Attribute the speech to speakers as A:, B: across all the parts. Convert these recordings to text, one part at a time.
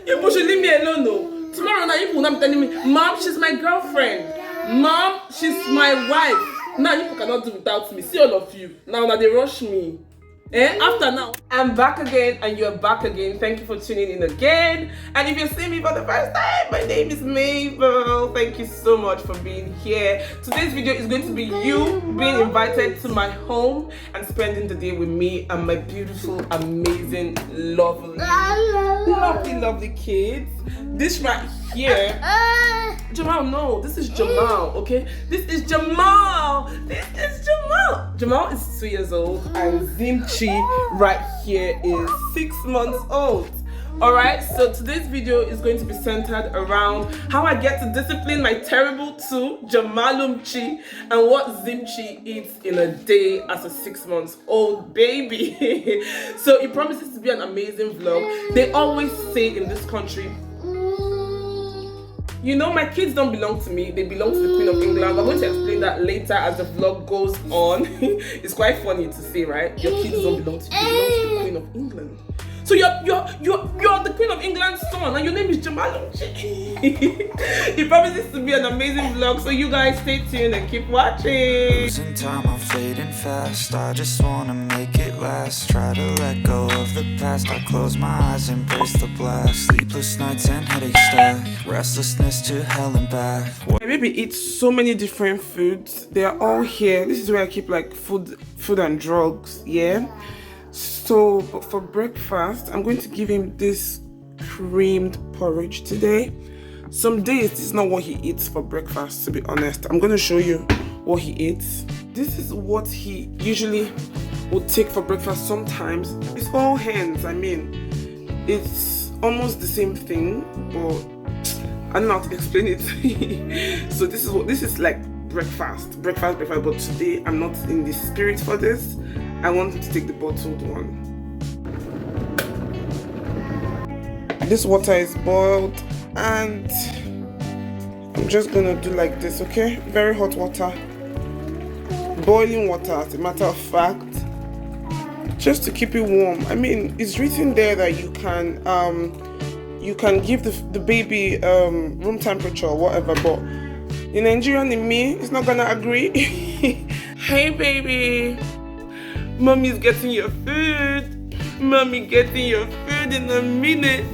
A: You should leave me alone, no. Tomorrow now you will not be telling me, Mom, she's my girlfriend. Mom, she's my wife. Now you cannot do without me. See all of you. Now they rush me. After now, I'm back again and you're back again. Thank you for tuning in again. And if you're seeing me for the first time, my name is Mabel. Thank you so much for being here. Today's video is going to be you being invited to my home and spending the day with me and my beautiful, amazing, lovely kids. This right here, Jamal, no, this is Jamal, okay? This is Jamal. Jamal is 2 years old and Zimchi right here is 6 months old. Alright, so today's video is going to be centered around how I get to discipline my terrible two, Jamalumchi, and what Zimchi eats in a day as a 6 months old baby. So it promises to be an amazing vlog. They always say in this country, you know, my kids don't belong to me, they belong to the Queen of England. I'm going to explain that later as the vlog goes on. It's quite funny to say, right? Your kids don't belong to you, they belong to the Queen of England. So you're the Queen of England's son and your name is Jamal. It promises to be an amazing vlog, so you guys stay tuned and keep watching.
B: Losing time, I'm fading fast. I just wanna make it last. Try to let go of the past. I close my eyes, embrace the blast. Sleepless nights and headaches stack. Restlessness to hell and back.
A: My baby eats so many different foods. They are all here. This is where I keep like food and drugs, yeah. So for breakfast, I'm going to give him this creamed porridge today. Some days this is not what he eats for breakfast, to be honest. I'm going to show you what he eats. This is what he usually would take for breakfast sometimes. It's all hands, I mean. It's almost the same thing, but I don't know how to explain it. So this is like breakfast, but today I'm not in the spirit for this. I want him to take the bottled one. This water is boiled and I'm just gonna do like this, okay? Very hot water, boiling water as a matter of fact, just to keep it warm. I mean, it's written there that you can give the baby room temperature or whatever, but the Nigerian in me is not gonna agree. Hey baby, mommy's getting your food. Mommy getting your food in a minute.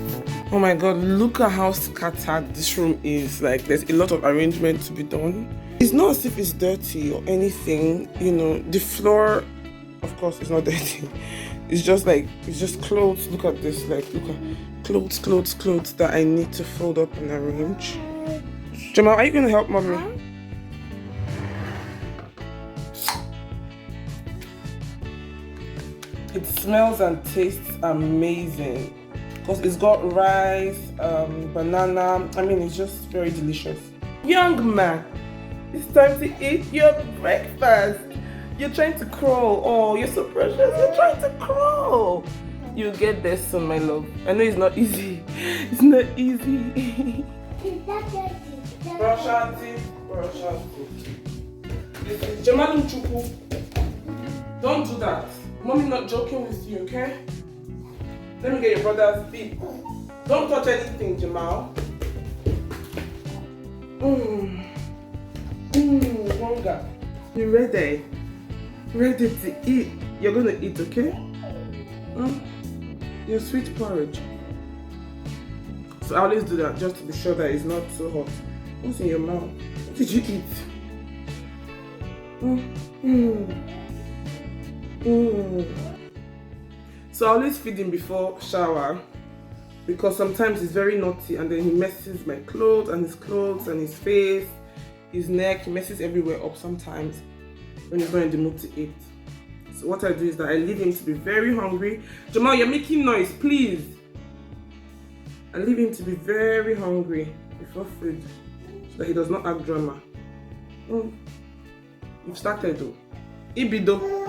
A: Oh my god, look at how scattered this room is. Like, there's a lot of arrangement to be done. It's not as if it's dirty or anything, you know. The floor, of course, is not dirty. It's just clothes. Look at this, like, look at clothes that I need to fold up and arrange. Jamal, are you gonna help mommy? It smells and tastes amazing because it's got rice, banana. I mean, it's just very delicious. Young man, it's time to eat your breakfast. You're trying to crawl. Oh, you're so precious. You're trying to crawl. You'll get there soon, my love. I know it's not easy. It's not easy. Brush our teeth. This is Jamal Chuku. Don't do that. Mommy not joking with you, okay? Let me get your brother's feet. Don't touch anything, Jamal. Hunger. You ready? Ready to eat? You're gonna eat, okay? Your sweet porridge. So I always do that just to be sure that it's not so hot. What's in your mouth? What did you eat? So I always feed him before shower because sometimes he's very naughty and then he messes my clothes and his face, his neck. He messes everywhere up sometimes when he's not in the mood to eat. So what I do is that I leave him to be very hungry. Jamal, you're making noise, please. I leave him to be very hungry before food so that he does not act drama. You've started though. Ibidogo.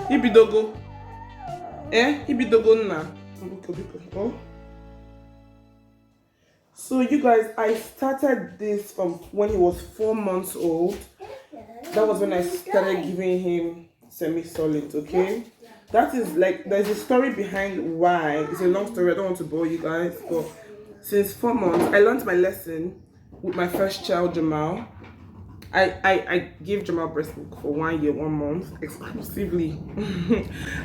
A: Ibidogo na. Oh. So you guys, I started this from when he was 4 months old. That was when I started giving him semi-solids, okay? That is like, there's a story behind why. It's a long story, I don't want to bore you guys, but since 4 months. I learned my lesson with my first child, Jamal. I gave Jamal breast milk for 1 year, 1 month exclusively.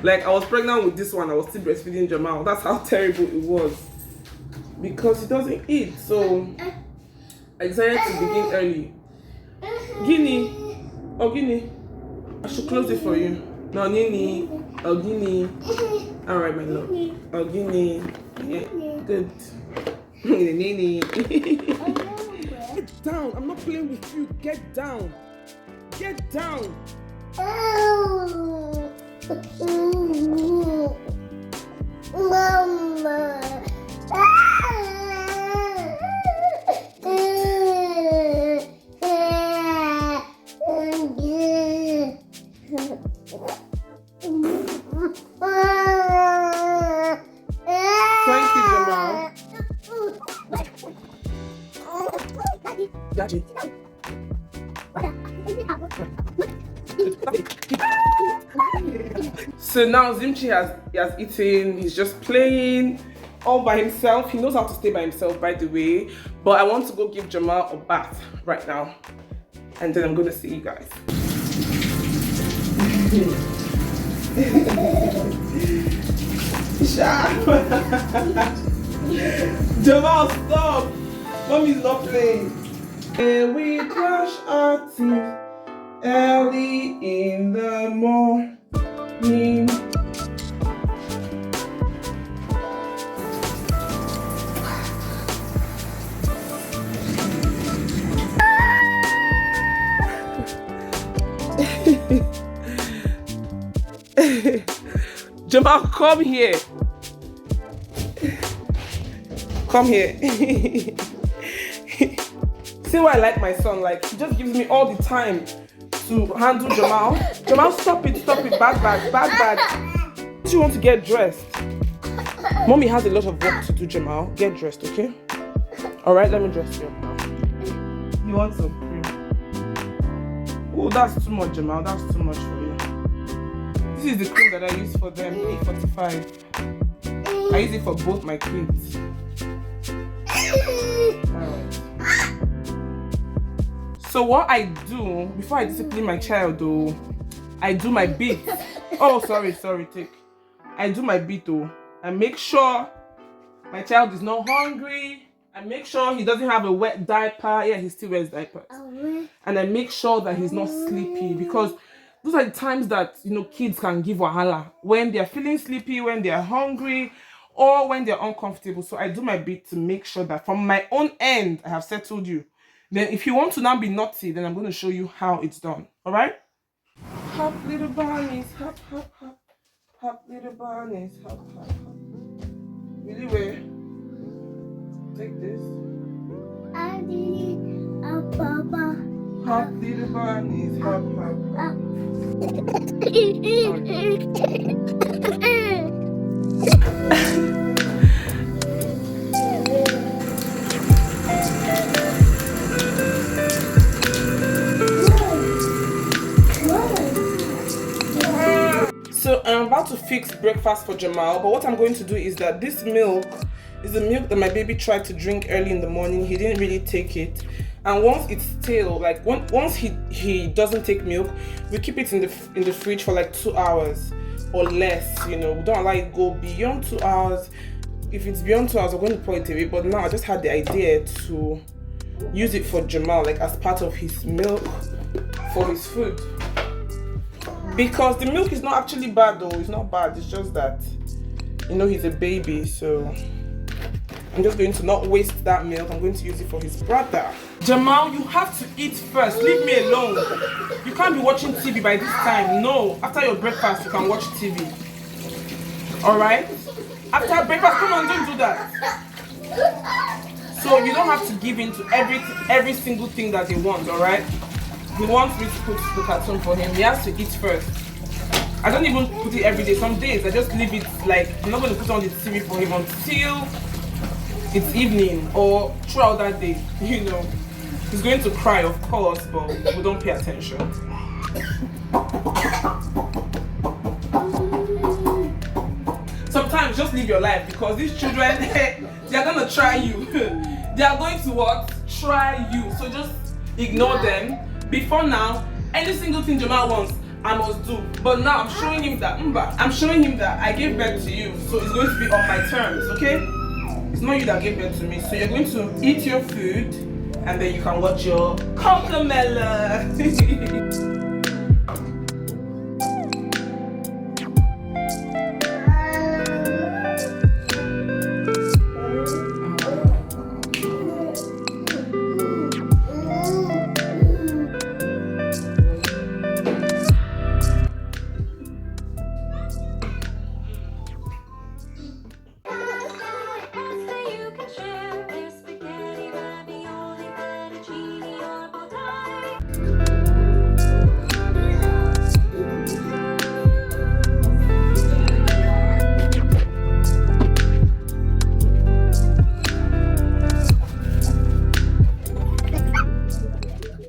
A: Like I was pregnant with this one, I was still breastfeeding Jamal. That's how terrible it was because he doesn't eat. So I decided to begin early. Guinea, oh Guinea, I should close it for you. No, Nini, oh Guinea. All right, my love. Oh Guinea, yeah, good. Nini. Get down! I'm not playing with you. Get down! Get down!
C: Mama.
A: Thank you, Jamal. Daddy. So now Zimchi has eaten. He's just playing all by himself. He knows how to stay by himself, by the way. But I want to go give Jamal a bath right now, and then I'm gonna see you guys. Jamal, stop! Mommy's not playing. And we brush our teeth early in the morning. Jamal, come here. Come here. See why I like my son? Like, he just gives me all the time to handle Jamal. Jamal, stop it, bad bag. Do you want to get dressed? Mommy has a lot of work to do, Jamal. Get dressed, okay? Alright, let me dress you up now. You want some cream? Oh, that's too much, Jamal. That's too much for you. This is the cream that I use for them, E45. I use it for both my kids. Alright. So what I do before I discipline my child, though, I do my bit. Oh, sorry, take. I do my bit, though. I make sure my child is not hungry. I make sure he doesn't have a wet diaper. Yeah, he still wears diapers. And I make sure that he's not sleepy, because those are the times that, you know, kids can give wahala. When they're feeling sleepy, when they're hungry, or when they're uncomfortable. So I do my bit to make sure that from my own end, I have settled you. Then if you want to now be naughty, then I'm going to show you how it's done. All right? Hop, little bunnies. Hop, hop, hop. Hop, little bunnies. Hop, hop, hop. Really where? Take this.
C: Papa.
A: Hop, little bunnies. Hop, hop, hop. So I'm about to fix breakfast for Jamal, but what I'm going to do is that this milk is the milk that my baby tried to drink early in the morning. He didn't really take it, and once it's stale, like once he doesn't take milk, we keep it in the fridge for like 2 hours or less. You know, we don't allow it go beyond 2 hours. If it's beyond 2 hours, we're going to pour it away. But now I just had the idea to use it for Jamal, like as part of his milk for his food. Because the milk is not actually bad, though. It's not bad. It's just that, you know, he's a baby. So I'm just going to not waste that milk. I'm going to use it for his brother. Jamal, you have to eat first. Leave me alone. You can't be watching TV by this time. No. After your breakfast, you can watch TV. Alright? After breakfast, come on, don't do that. So you don't have to give in to every single thing that they want, alright? He wants me to put the cartoon for him. He has to eat first. I don't even put it every day. Some days I just leave it, like, I'm not going to put on the TV for him until it's evening or throughout that day. You know, he's going to cry, of course, but we don't pay attention. Sometimes just live your life, because these children, They are gonna try you. They are going to what? Try you. So just ignore them. Before now, any single thing Jamal wants, I must do. But now I'm showing him that I gave birth to you, so it's going to be on my terms, okay? It's not you that gave birth to me. So you're going to eat your food and then you can watch your Cocomelon.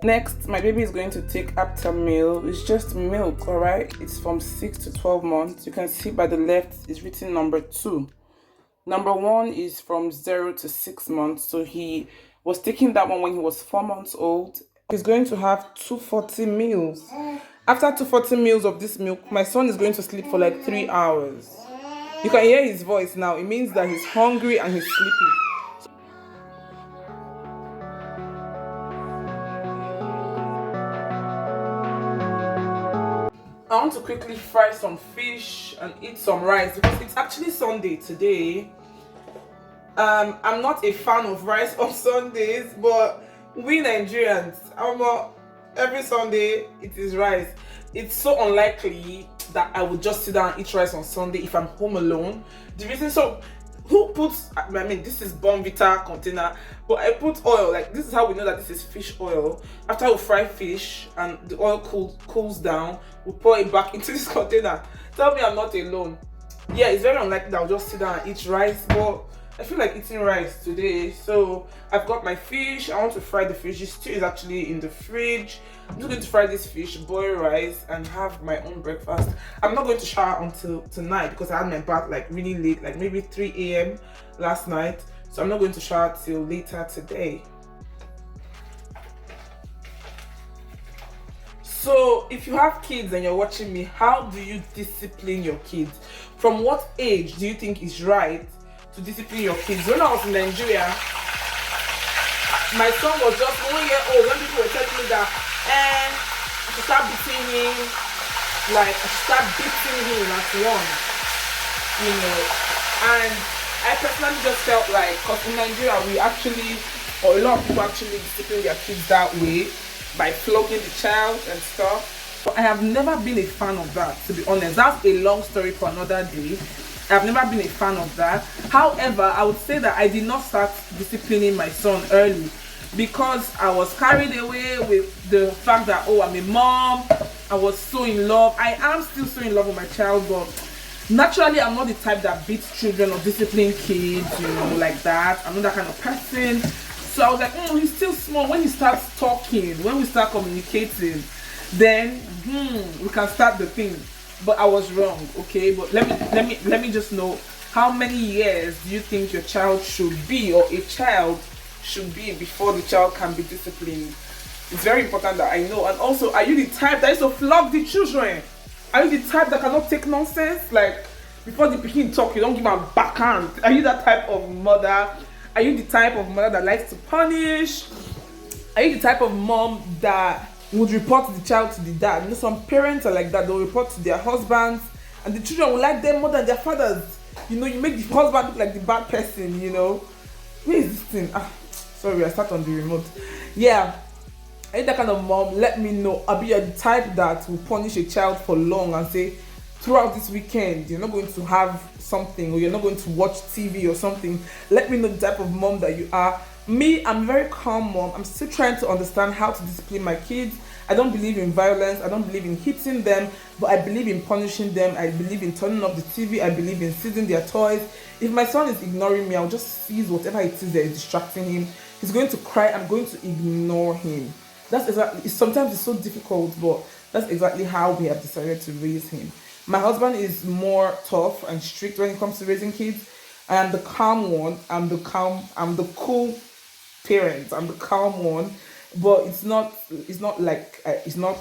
A: Next, my baby is going to take Aptamil. It's just milk, alright? It's from 6 to 12 months. You can see by the left, it's written number 2. Number 1 is from 0 to 6 months. So he was taking that one when he was 4 months old. He's going to have 240 meals. After 240 meals of this milk, my son is going to sleep for like 3 hours. You can hear his voice now. It means that he's hungry and he's sleepy. I want to quickly fry some fish and eat some rice because it's actually Sunday today. I'm not a fan of rice on Sundays, but we Nigerians, every Sunday it is rice. It's so unlikely that I would just sit down and eat rice on Sunday if I'm home alone. The reason, so who puts, this is Bonvita container, but I put oil, like this is how we know that this is fish oil. After we fry fish and the oil cools down, we pour it back into this container. Tell me I'm not alone. Yeah, it's very unlikely that I'll just sit down and eat rice, but I feel like eating rice today. So I've got my fish. I want to fry the fish. The stew is actually in the fridge. I'm just going to fry this fish, boil rice, and have my own breakfast. I'm not going to shower until tonight because I had my bath like really late, like maybe 3 a.m. last night. So I'm not going to shower till later today. So if you have kids and you're watching me, how do you discipline your kids? From what age do you think is right to discipline your kids? When I was in Nigeria, my son was just 1 year old when people were telling me that I should start beating him, like I should start beating him at once, and I personally just felt like, because in Nigeria we actually, or a lot of people actually discipline their kids that way by flogging the child and stuff. But I have never been a fan of that, to be honest. That's a long story for another day. I've never been a fan of that. However, I would say that I did not start disciplining my son early because I was carried away with the fact that, oh, I'm a mom. I was so in love. I am still so in love with my child, but naturally I'm not the type that beats children or discipline kids, like that. I'm not that kind of person. So I was like, he's still small. When he starts talking, when we start communicating, then we can start the thing. But I was wrong, okay? But let me just know, how many years do you think your child should be, or a child should be, before the child can be disciplined? It's very important that I know. And also, are you the type that is to flog the children? Are you the type that cannot take nonsense? Like, before the pikin talk, you don't give them a backhand. Are you that type of mother? Are you the type of mother that likes to punish? Are you the type of mom that would report the child to the dad? Some parents are like that. They'll report to their husbands, and the children will like them more than their fathers. You make the husband look like the bad person, Where is this thing? Sorry, I sat on the remote. Yeah, are you that kind of mom? Let me know. I'll be the type that will punish a child for long and say, throughout this weekend, you're not going to have something, or you're not going to watch TV or something. Let me know the type of mom that you are. Me, I'm a very calm mom. I'm still trying to understand how to discipline my kids. I don't believe in violence. I don't believe in hitting them, but I believe in punishing them. I believe in turning off the TV. I believe in seizing their toys. If my son is ignoring me, I'll just seize whatever it is that is distracting him. He's going to cry. I'm going to ignore him. That's exactly. Sometimes it's so difficult, but that's exactly how we have decided to raise him. My husband is more tough and strict when it comes to raising kids. I'm the calm one. I'm the cool parent. I'm the calm one. But it's not like it's not,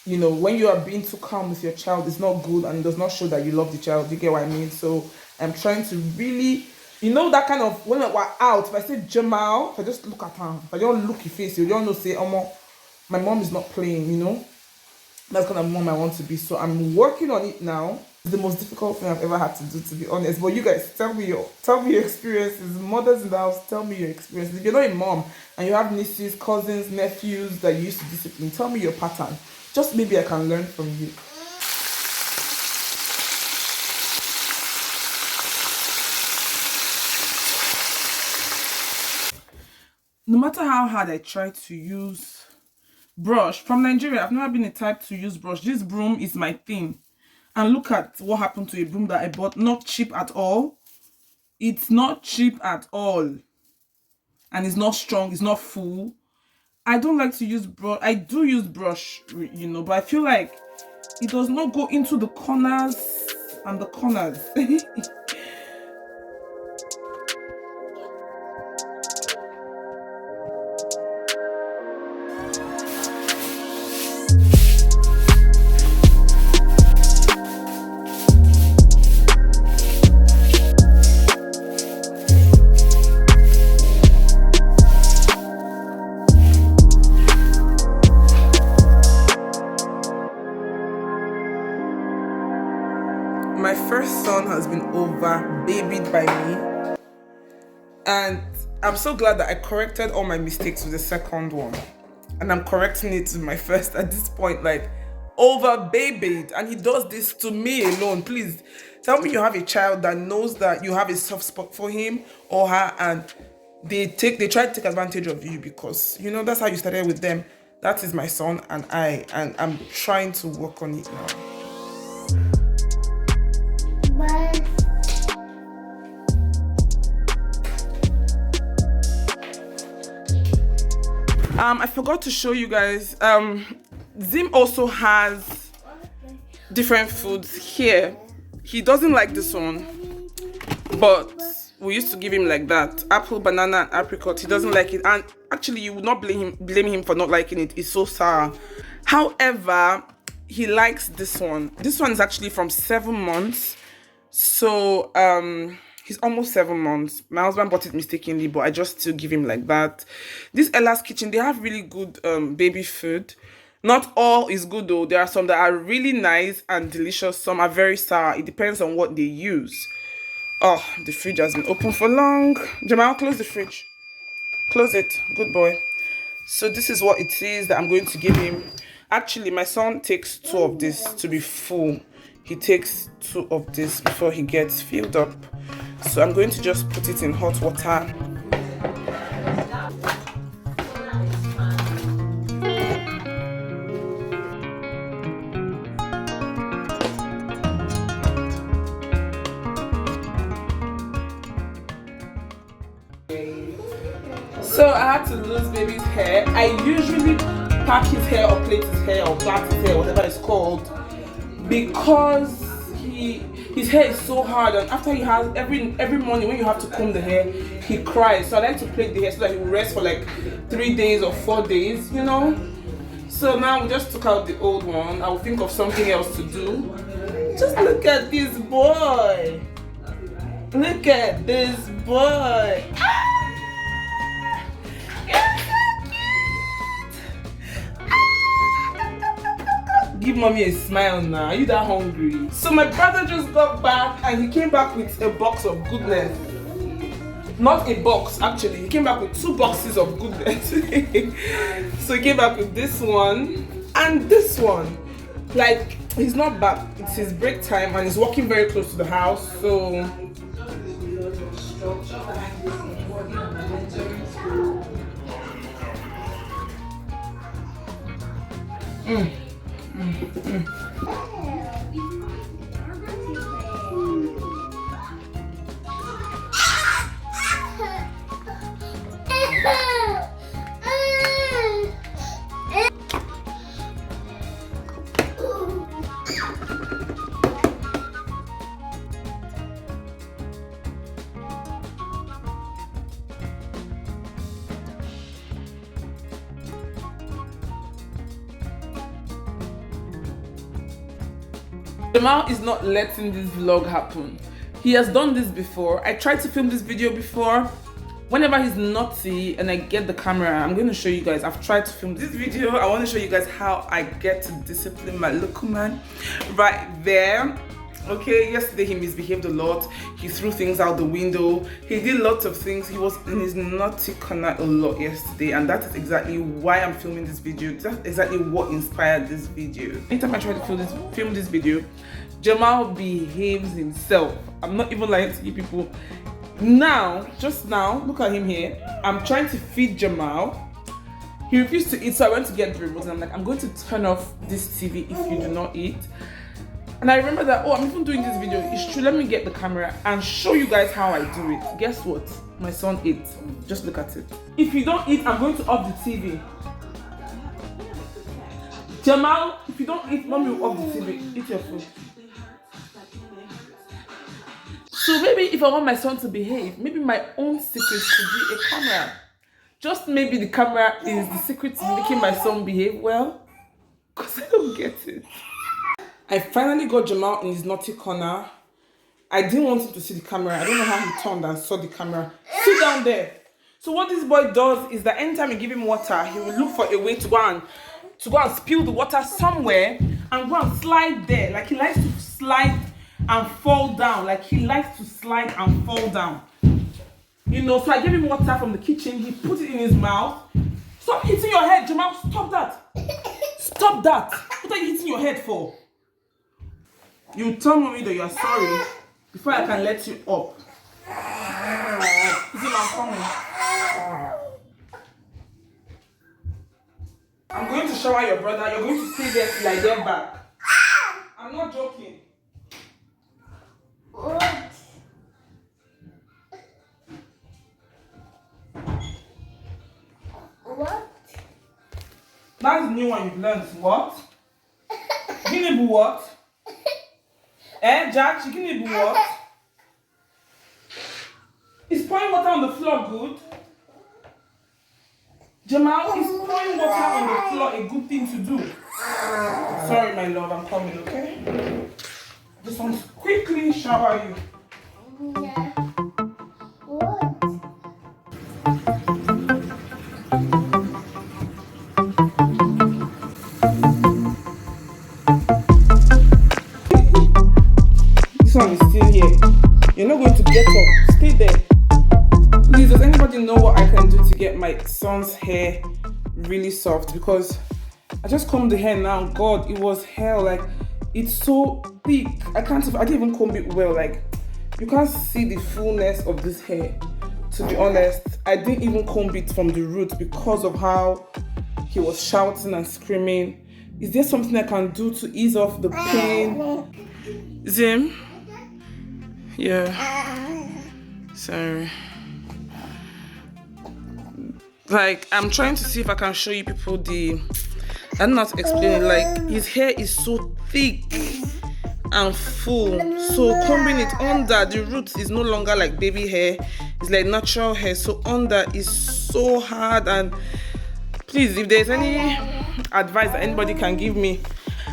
A: when you are being too calm with your child, it's not good and it does not show that you love the child. You get what I mean? So I'm trying to really, that kind of, when we're out, if I say Jamal, if I just look at her, if I don't look your face, you don't know, say, oh, my mom is not playing. That's kind of mom I want to be. So I'm working on it now. It's the most difficult thing I've ever had to do, to be honest. But you guys, tell me your experiences. Mothers in the house, tell me your experiences. If you're not a mom and you have nieces, cousins, nephews that you used to discipline, tell me your pattern. Just maybe I can learn from you. No matter how hard I try to use brush from Nigeria, I've never been a type to use brush. This broom is my thing. And look at what happened to a broom that I bought. Not cheap at all. It's not cheap at all. And it's not strong. It's not full. I don't like to use brush. I do use brush, but I feel like it does not go into the corners and the corners. My first son has been over babied by me, and I'm so glad that I corrected all my mistakes with the second one, and I'm correcting it with my first at this point, like over babied. And he does this to me alone. Please tell me you have a child that knows that you have a soft spot for him or her, and they try to take advantage of you because that's how you started with them. That is my son, and I'm trying to work on it now. I forgot to show you guys. Zim also has different foods here. He doesn't like this one, but we used to give him like that: apple, banana, and apricot. He doesn't like it, and actually, you would not blame him for not liking it. It's so sour. However, he likes this one. This one is actually from 7 months. So he's almost 7 months. My husband bought it mistakenly, but I just still give him like that. This Ella's Kitchen, they have really good baby food. Not all is good though. There are some that are really nice and delicious. Some are very sour. It depends on what they use. Oh, the fridge has been open for long. Jamal, close the fridge. Close it. Good boy. So this is what it is that I'm going to give him. Actually, my son takes 2 of this to be full. He takes 2 of this before he gets filled up. So I'm going to just put it in hot water. So I had to lose baby's hair. I usually pack his hair or plait his hair or plait his hair, whatever it's called, because his hair is so hard, and after he has every morning when you have to comb the hair, he cries. So I like to plait the hair so that he will rest for like 3 days or 4 days, So now we just took out the old one. I will think of something else to do. Just look at this boy. Look at this boy. Give mommy a smile now. Are you that hungry? So my brother just got back and he came back with a box of goodness. Not a box, actually. He came back with 2 boxes of goodness. So he came back with this one and this one. Like, he's not back. It's his break time and he's walking very close to the house. So Jamal is not letting this vlog happen. He has done this before. I tried to film this video before. Whenever he's naughty and I get the camera, I'm going to show you guys. I've tried to film this video. I want to show you guys how I get to discipline my little man right there. Okay, yesterday he misbehaved a lot. He threw things out the window. He did lots of things. He was in his naughty corner a lot yesterday, and that is exactly why I'm filming this video. That's exactly what inspired this video. Anytime I try to film this video, Jamal behaves himself. I'm not even lying to you people. Now, just now, look at him here. I'm trying to feed Jamal. He refused to eat, so I went to get the remote and I'm like, I'm going to turn off this TV if you do not eat. And I remember that, oh, I'm even doing this video. It's true, let me get the camera and show you guys how I do it. Guess what? My son ate. Just look at it. If you don't eat, I'm going to off the TV. Jamal, if you don't eat, mommy will off the TV. Eat your food. So maybe if I want my son to behave, maybe my own secret should be a camera. Just maybe the camera is the secret to making my son behave well. Because I don't get it. I finally got Jamal in his naughty corner. I didn't want him to see the camera. I don't know how he turned and saw the camera. Sit down there. So what this boy does is that anytime you give him water, he will look for a way to go and spill the water somewhere and go and slide there. Like he likes to slide and fall down. Like he likes to slide and fall down. You know, so I gave him water from the kitchen. He put it in his mouth. Stop hitting your head, Jamal. Stop that. Stop that. What are you hitting your head for? You tell mommy that you're sorry before I can let you up. Is it not coming? I'm going to shower your brother. You're going to stay there till I get back. I'm not joking.
C: What? What?
A: That's the new one you've learned. What? Guinea boo what? Jack, chicken is what? Is pouring water on the floor good? Jamal, is pouring water on the floor a good thing to do? Sorry, my love, I'm coming, okay? Just want to quickly shower you.
C: Yeah. What?
A: This one is still here. You're not going to get up. Stay there. Please, does anybody know what I can do to get my son's hair really soft? Because I just combed the hair now. God, it was hell. Like, it's so thick. I didn't even comb it well. Like, you can't see the fullness of this hair. To be honest, I didn't even comb it from the root because of how he was shouting and screaming. Is there something I can do to ease off the pain? Zim? Yeah. Sorry. Like, I'm trying to see if I can show you people I don't know how to explain it. Like, his hair is so thick and full. So combing it under the roots is no longer like baby hair. It's like natural hair. So under is so hard. And please, if there's any advice that anybody can give me,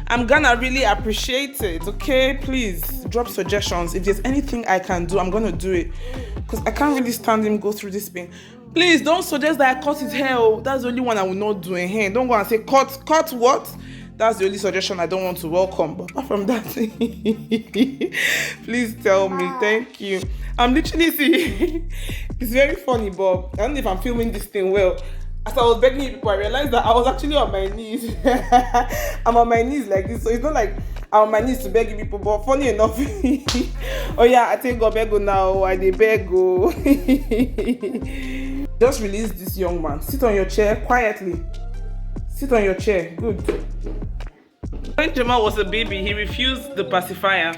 A: I'm gonna really appreciate it. Okay, please drop suggestions. If there's anything I can do, I'm gonna do it, because I can't really stand him go through this pain. Please don't suggest that I cut his hair. Oh, that's the only one I will not do in hair. Don't go and say cut what. That's the only suggestion I don't want to welcome. But apart from that, please tell me. Thank you. I'm literally see. It's very funny, but I don't know if I'm filming this thing well. As I was begging you people, I realized that I was actually on my knees. I'm on my knees like this, so it's not like I'm on my knees to beg you people. But funny enough, oh yeah, I think God beg go now. I dey beg go. Just release this young man. Sit on your chair quietly. Sit on your chair. Good. When Jamal was a baby, he refused the pacifier.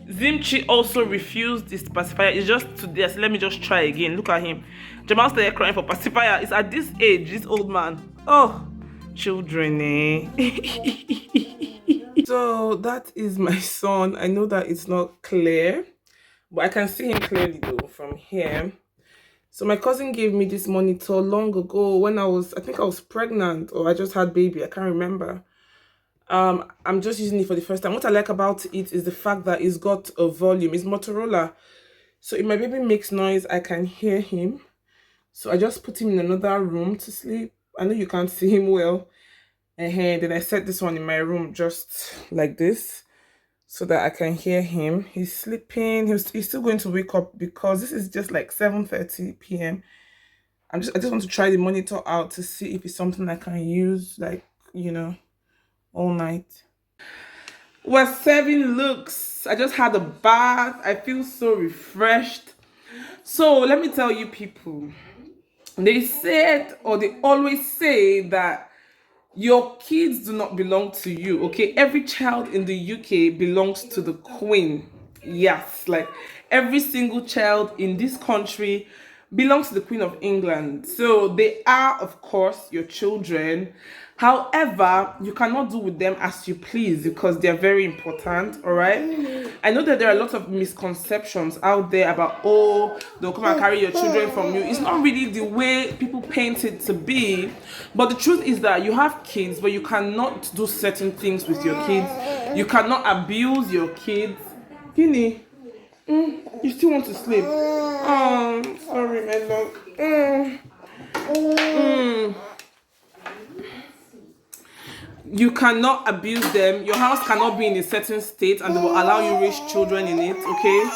A: Zimchi also refused this pacifier. It's just today. So let me just try again. Look at him. Jamal started crying for pacifier. It's at this age, this old man. Oh, children, eh? So that is my son. I know that it's not clear, but I can see him clearly though from here. So my cousin gave me this monitor long ago when I think I was pregnant, or I just had baby. I can't remember. I'm just using it for the first time. What I like about it is the fact that it's got a volume. It's Motorola. So if my baby makes noise, I can hear him. So I just put him in another room to sleep. I know you can't see him well. And then I set this one in my room just like this so that I can hear him. He's sleeping. He's still going to wake up because this is just like 7:30 p.m. I just want to try the monitor out to see if it's something I can use, like, all night. We're serving looks. I just had a bath. I feel so refreshed. So let me tell you people, they said, or they always say that your kids do not belong to you, okay? Every child in the UK belongs to the Queen. Yes, like every single child in this country belongs to the Queen of England. So they are, of course, your children. However, you cannot do with them as you please because they're very important, all right? I know that there are a lot of misconceptions out there about, oh, they'll come and carry your children from you. It's not really the way people paint it to be. But the truth is that you have kids, but you cannot do certain things with your kids. You cannot abuse your kids. Guinea, you still want to sleep? Oh, sorry, my love. You cannot abuse them. Your house cannot be in a certain state and they will allow you raise children in it, okay?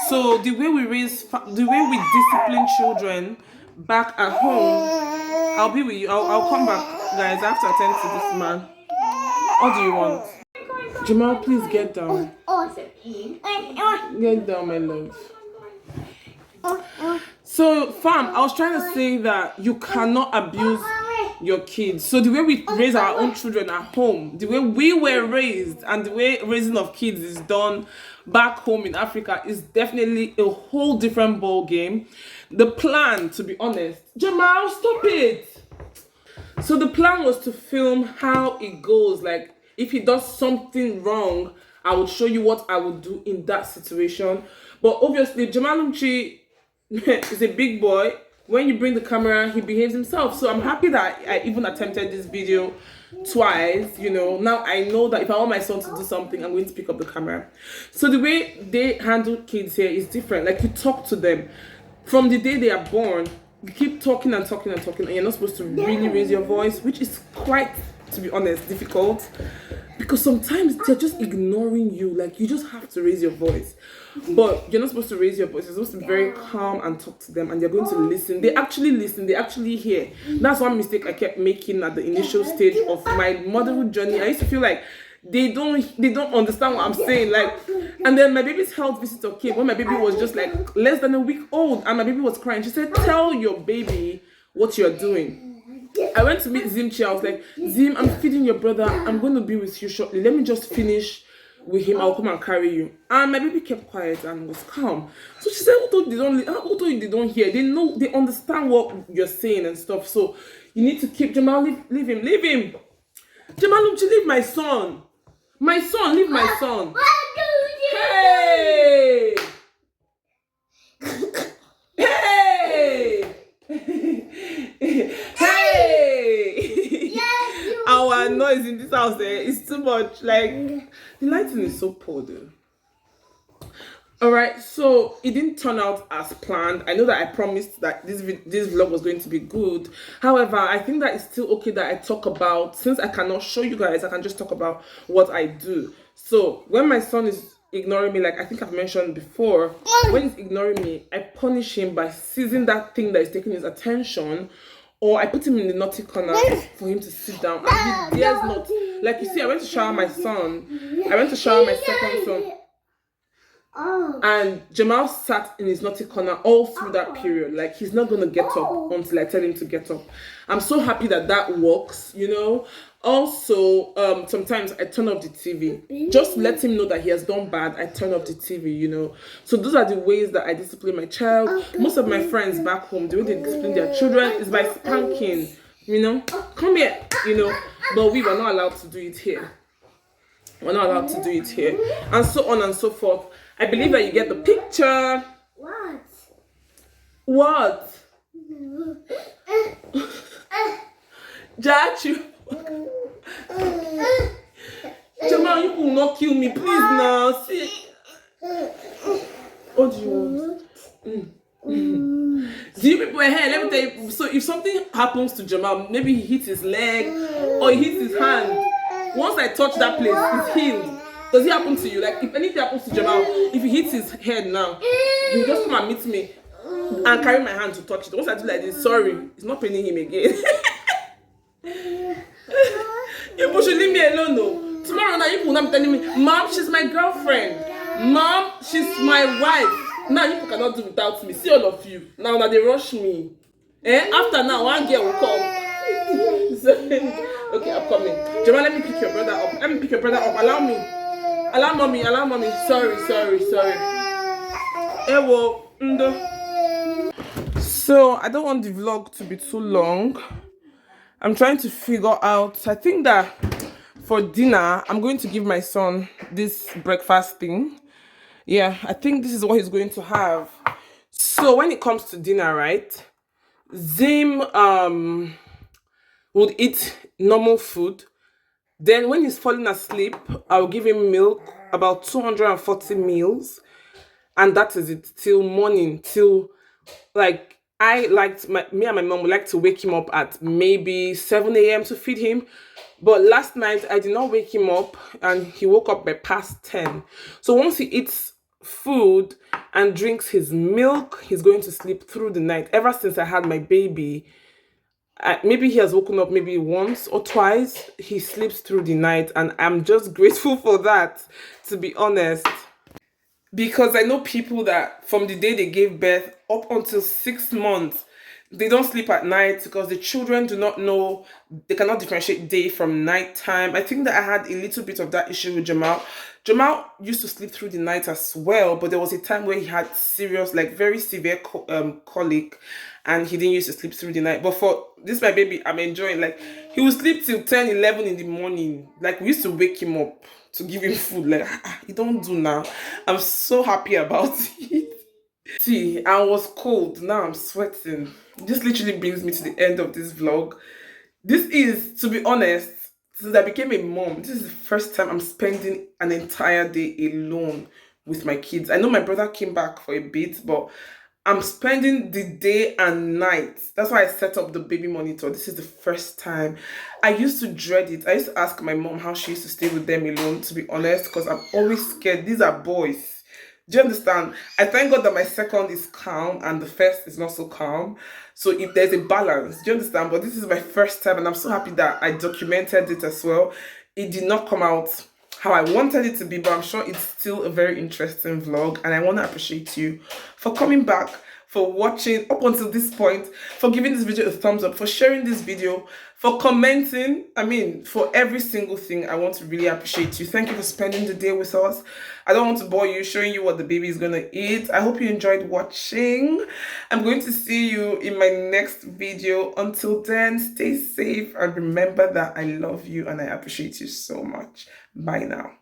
A: So the way we discipline children back at home, I'll be with you. I'll come back, guys. I have to attend to this man. What do you want? Jamal, please get down. Get down, my love. So, fam, I was trying to say that you cannot abuse your kids. So the way we raise our own children at home, the way we were raised, and the way raising of kids is done back home in Africa is definitely a whole different ball game. The plan, to be honest, Jamal, stop it. So the plan was to film how it goes. Like, if he does something wrong, I would show you what I would do in that situation. But obviously, Jamal Lumchi is a big boy. When you bring the camera, he behaves himself. So I'm happy that I even attempted this video twice. Now I know that if I want my son to do something, I'm going to pick up the camera. So the way they handle kids here is different. Like, you talk to them from the day they are born. You keep talking and talking and talking, and you're not supposed to really raise your voice, which is quite, to be honest, difficult, because sometimes they're just ignoring you. Like, you just have to raise your voice, but you're not supposed to raise your voice. You're supposed to be very calm and talk to them, and they're going to listen. They actually listen. They actually hear. That's one mistake I kept making at the initial stage of my motherhood journey. I used to feel like they don't understand what I'm saying. Like, and then my baby's health visitor came when my baby was just like less than a week old, and my baby was crying. She said, "Tell your baby what you're doing." I went to meet Zim Chia. I was like, "Zim, I'm feeding your brother. I'm going to be with you shortly. Let me just finish with him. I'll come and carry you." And my baby kept quiet and was calm. So she said, who told you they don't hear? They know, they understand what you're saying and stuff. So you need to keep Jamal, leave him. Jamal, don't you leave my son? My son, leave my son. Hey! Hey! Hey! Our noise in this house is too much. Like, the lighting is so poor though. Alright, so it didn't turn out as planned. I know that I promised that this vlog was going to be good. However, I think that it's still okay that I talk about, since I cannot show you guys, I can just talk about what I do. So when my son is ignoring me, like I think I've mentioned before, when he's ignoring me, I punish him by seizing that thing that is taking his attention, or I put him in the naughty corner for him to sit down, and he dares not. Like, you see, I went to shower my son. I went to shower my second son. And Jamal sat in his naughty corner all through that period. Like, he's not going to get up until I tell him to get up. I'm so happy that works, Also, sometimes I turn off the TV. Just let him know that he has done bad. I turn off the TV, So those are the ways that I discipline my child. Most of my friends back home, the way they discipline their children is by spanking, Come here, But we were not allowed to do it here. We're not allowed to do it here. And so on and so forth. I believe that you get the picture. What? Jachu. will not kill me, please now. See. What do you want? Do you people here? Let me tell you. So if something happens to Jamal, maybe he hits his leg or he hits his hand. Once I touch that place, it's healed. Does it happen to you? Like if anything happens to Jamal, if he hits his head now, he'll just come and meet me and carry my hand to touch it. Once I do like this, sorry, it's not paining him again. You should leave me alone, though. Tomorrow now, you will not be telling me, Mom, she's my girlfriend. Mom, she's my wife. Now you cannot do without me. See all of you. Now they rush me. After now, one girl will come. Okay, I'm coming. Jamal, let me pick your brother up. Let me pick your brother up. Allow me. Allow mommy. Sorry. Ewo, ndo. So I don't want the vlog to be too long. I'm trying to figure out. I think that for dinner, I'm going to give my son this breakfast thing. Yeah, I think this is what he's going to have. So when it comes to dinner, right? Zim would eat normal food. Then when he's falling asleep, I'll give him milk, about 240 meals. And that is it till morning, till like me and my mom would like to wake him up at maybe 7 a.m. to feed him. But last night I did not wake him up and he woke up by past 10. So once he eats food and drinks his milk, he's going to sleep through the night. Ever since I had my baby, maybe he has woken up maybe once or twice. He sleeps through the night and I'm just grateful for that, to be honest. Because I know people that from the day they gave birth up until 6 months, they don't sleep at night because the children do not know, they cannot differentiate day from night time. I think that I had a little bit of that issue with Jamal. Jamal used to sleep through the night as well, but there was a time where he had serious, like very severe colic, and he didn't used to sleep through the night. But for this my baby, I'm enjoying. Like he would sleep till 10, 11 in the morning. Like we used to wake him up to give him food. Like he don't do now. I'm so happy about it. See, I was cold. Now I'm sweating. This literally brings me to the end of this vlog. This is, to be honest, since I became a mom, this is the first time I'm spending an entire day alone with my kids. I know my brother came back for a bit, but I'm spending the day and night. That's why I set up the baby monitor. This is the first time. I used to dread it. I used to ask my mom how she used to stay with them alone, to be honest, because I'm always scared. These are boys. Do you understand? I thank God that my second is calm and the first is not so calm. So if there's a balance, do you understand? But this is my first time and I'm so happy that I documented it as well. It did not come out how I wanted it to be, but I'm sure it's still a very interesting vlog. And I want to appreciate you for coming back, for watching up until this point, for giving this video a thumbs up, for sharing this video, for commenting. I mean, for every single thing, I want to really appreciate you. Thank you for spending the day with us. I don't want to bore you showing you what the baby is going to eat. I hope you enjoyed watching. I'm going to see you in my next video. Until then, stay safe and remember that I love you and I appreciate you so much. Bye now.